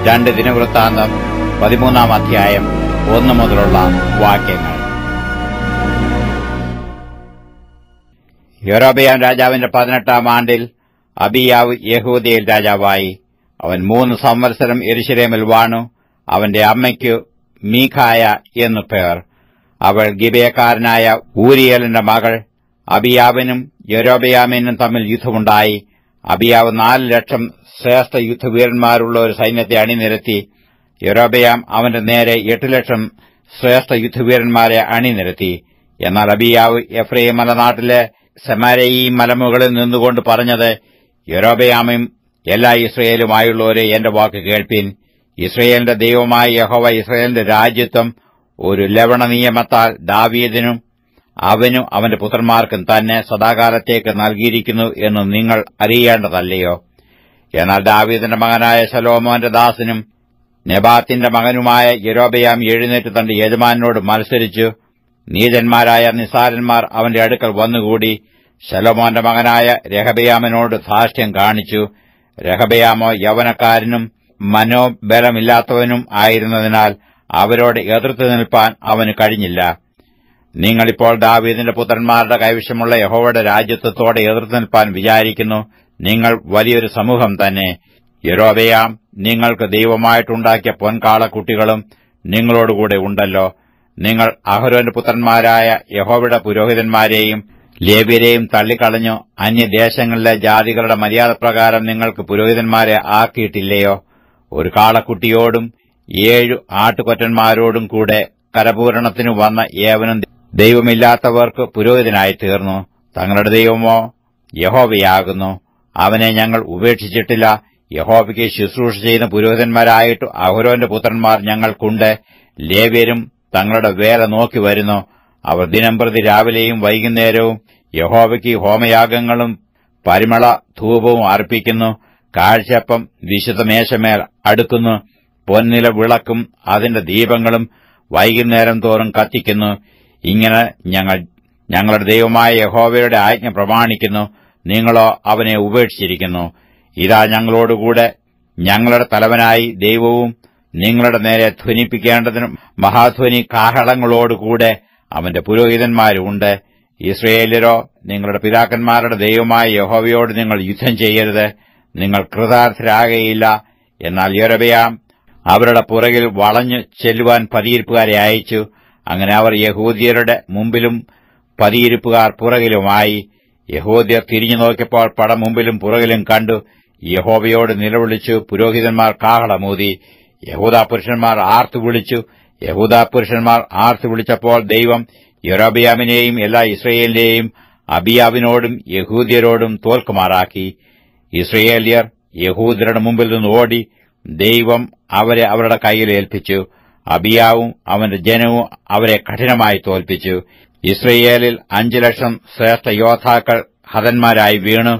2 ദിനവൃത്താന്തം 13-ാം അധ്യായം 1 മുതലുള്ള വാക്യങ്ങൾ. യൊരോബെയാം രാജാവിന്റെ 18-ാം ആണ്ടിൽ അബീയാവ് യെഹൂദയിൽ രാജാവായി. അവൻ 3 സംവത്സരം യെരൂശലേമിൽ വാണു. അവന്റെ അമ്മയ്ക്കു മീഖായ എന്നു പേർ. അവൾ ഗിബെയക്കാരനായ ഊരിയേലിന്റെ മകൾ. അബിയാവിനും യൊരോബെയാമിനും തമ്മിൽ യുദ്ധമുണ്ടായി. അബിയാവ് 4 ലക്ഷം ശ്രേഷ്ഠ യുദ്ധവീരന്മാരുള്ള ഒരു സൈന്യത്തെ അണിനിരത്തി. യൊരോബെയാം അവന്റെ നേരെ 8 ലക്ഷം ശ്രേഷ്ഠ യുദ്ധവീരന്മാരെ അണിനിരത്തി. എന്നാൽ അബിയാവ് എഫ്രയീം മലനാട്ടിലെ സെമാരയീം മലമുകളിൽ നിന്നുകൊണ്ട് പറഞ്ഞത്, യൊരോബെയാമും എല്ലാ ഇസ്രയേലുമായുള്ളവരെ എന്റെ വാക്ക് കേൾപ്പിൻ. ഇസ്രയേലിന്റെ ദൈവമായ യഹോവ ഇസ്രയേലിന്റെ രാജ്യത്വം ഒരു ലവണ നിയമത്താൽ ദാവീദിനും അവനും അവന്റെ പുത്രന്മാർക്കും തന്നെ സദാകാലത്തേക്ക് നൽകിയിരിക്കുന്നു എന്ന് നിങ്ങൾ അറിയേണ്ടതല്ലയോ? എന്നാൽ ദാവീദിന്റെ മകനായ ശലോമോന്റെ ദാസനും നെബാത്തിന്റെ മകനുമായ യൊരോബെയാം എഴുന്നേറ്റ് തന്റെ യജമാനോട് മത്സരിച്ചു. നീചന്മാരായ നിസ്സാരന്മാർ അവന്റെ അടുക്കൽ വന്നുകൂടി ശലോമോന്റെ മകനായ രെഹബെയാമിനോട് ധാർഷ്ട്യം കാണിച്ചു. രെഹബെയാമോ യൗവനക്കാരനും മനോബലമില്ലാത്തവനും ആയിരുന്നതിനാൽ അവരോട് എതിർത്ത് നിൽപ്പാൻ അവന് കഴിഞ്ഞില്ല. നിങ്ങളിപ്പോൾ ദാവീദിന്റെ പുത്രന്മാരുടെ കൈവശമുള്ള യഹോവയുടെ രാജ്യത്വത്തോടെ എതിർത്ത് നിൽപ്പാൻ വിചാരിക്കുന്നു. നിങ്ങൾ വലിയൊരു സമൂഹം തന്നെ. യൊരോബെയാം നിങ്ങൾക്ക് ദൈവമായിട്ടുണ്ടാക്കിയ പൊൻകാളക്കുട്ടികളും നിങ്ങളോടുകൂടെ ഉണ്ടല്ലോ. നിങ്ങൾ അഹരോന്റെ പുത്രന്മാരായ യഹോവയുടെ പുരോഹിതന്മാരെയും ലേവ്യരെയും തള്ളിക്കളഞ്ഞു. അന്യദേശങ്ങളിലെ ജാതികളുടെ മര്യാദപ്രകാരം നിങ്ങൾക്ക് പുരോഹിതന്മാരെ ആക്കിയിട്ടില്ലയോ? ഒരു കാളക്കുട്ടിയോടും 7 ആട്ടുകൊറ്റന്മാരോടും കൂടെ കരപൂരണത്തിനു വന്ന ഏവനും ദൈവമില്ലാത്തവർക്ക് പുരോഹിതനായി തീർന്നു. തങ്ങളുടെ ദൈവമോ യഹോവയാകുന്നു. അവനെ ഞങ്ങൾ ഉപേക്ഷിച്ചിട്ടില്ല. യഹോവയ്ക്ക് ശുശ്രൂഷ ചെയ്യുന്ന പുരോഹിതന്മാരായിട്ട് അഹരോന്റെ പുത്രന്മാർ ഞങ്ങൾക്കുണ്ട്. ലേവ്യരും തങ്ങളുടെ വേല നോക്കി വരുന്നു. അവർ ദിനംപ്രതി രാവിലെയും വൈകുന്നേരവും യഹോവയ്ക്ക് ഹോമയാഗങ്ങളും പരിമള ധൂപവും അർപ്പിക്കുന്നു. കാഴ്ചപ്പം വിശുദ്ധമേശമേൽ അടുക്കുന്നു. പൊന്നില വിളക്കും അതിന്റെ ദീപങ്ങളും വൈകുന്നേരം തോറും കത്തിക്കുന്നു. ഇങ്ങനെ ഞങ്ങളുടെ ദൈവമായ യഹോവയുടെ ആജ്ഞ പ്രമാണിക്കുന്നു. നിങ്ങളോ അവനെ ഉപേക്ഷിച്ചിരിക്കുന്നു. ഇതാ ഞങ്ങളോടുകൂടെ ഞങ്ങളുടെ തലവനായി ദൈവവും നിങ്ങളുടെ നേരെ ധ്വനിപ്പിക്കേണ്ടതിനും മഹാധ്വനി കാഹളങ്ങളോടുകൂടെ അവന്റെ പുരോഹിതന്മാരുണ്ട്. ഇസ്രയേല്യരോ, നിങ്ങളുടെ പിതാക്കന്മാരുടെ ദൈവമായ യഹോവയോട് നിങ്ങൾ യുദ്ധം ചെയ്യരുത്. നിങ്ങൾ കൃതാർത്ഥരാകയില്ല. എന്നാൽ യൊരോബെയാം അവരുടെ പുറകിൽ വളഞ്ഞു ചെല്ലുവാൻ പതിയിരിപ്പുകാരെ അയച്ചു. അങ്ങനെ അവർ യഹൂദ്യരുടെ മുമ്പിലും പതിയിരിപ്പുകാർ പുറകിലുമായി. യഹൂദ്യർ തിരിഞ്ഞു നോക്കിയപ്പോൾ പട മുമ്പിലും പുറകിലും കണ്ടു. യഹോവയോട് നിലവിളിച്ചു. പുരോഹിതന്മാർ കാഹളമൂതി. യഹൂദാപുരുഷന്മാർ ആർത്തു വിളിച്ചപ്പോൾ ദൈവം യൊരോബെയാമിനെയും എല്ലാ ഇസ്രയേലിനെയും അബിയാവിനോടും യഹൂദ്യരോടും തോൽക്കുമാറാക്കി. ഇസ്രയേല്യർ യഹൂദ്യരുടെ മുമ്പിൽ നിന്ന് ഓടി. ദൈവം അവരെ അവരുടെ കൈയിൽ ഏൽപ്പിച്ചു. അബിയാവും അവന്റെ ജനവും അവരെ കഠിനമായി തോൽപ്പിച്ചു. ഇസ്രയേലിൽ 5 ലക്ഷം ശ്രേഷ്ഠ യോദ്ധാക്കൾ ഹതന്മാരായി വീണു.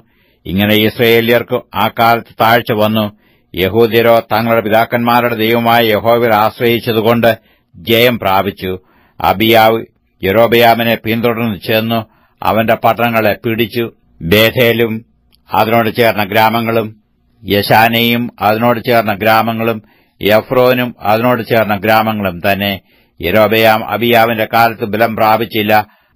ഇങ്ങനെ ഇസ്രയേല്യർക്ക് ആ കാലത്ത് താഴ്ച വന്നു. യഹൂദ്യരോ തങ്ങളുടെ പിതാക്കന്മാരുടെ ദൈവമായ യഹോവയിൽ ആശ്രയിച്ചതുകൊണ്ട് ജയം പ്രാപിച്ചു. അബിയാവ് യൊരോബെയാമിനെ പിന്തുടർന്നു ചെന്നു അവന്റെ പട്ടണങ്ങളെ പിടിച്ചു. ബേഥേലും അതിനോട് ചേർന്ന ഗ്രാമങ്ങളും, യശാനയും അതിനോട് ചേർന്ന ഗ്രാമങ്ങളും, എഫ്രോനും അതിനോട് ചേർന്ന ഗ്രാമങ്ങളും തന്നെ. യൊരോബെയാം അബിയാവിന്റെ കാലത്ത് ബലം പ്രാപിച്ചില്ല.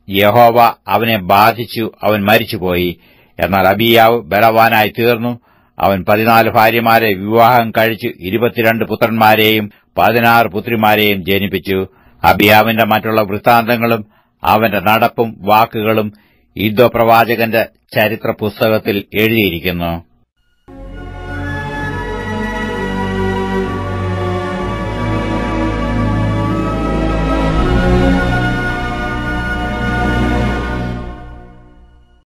യഹോവ അവനെ ബാധിച്ചു. അവൻ മരിച്ചുപോയി. എന്നാൽ അബിയാവ് ബലവാനായി തീർന്നു. അവൻ 14 ഭാര്യമാരെ വിവാഹം കഴിച്ചു 22 പുത്രന്മാരെയും 16 പുത്രിമാരെയും ജനിപ്പിച്ചു. അബിയാവിന്റെ മറ്റുള്ള വൃത്താന്തങ്ങളും അവന്റെ നടപ്പും വാക്കുകളും ഇദ്ദോ പ്രവാചകന്റെ ചരിത്ര പുസ്തകത്തിൽ എഴുതിയിരിക്കുന്നു.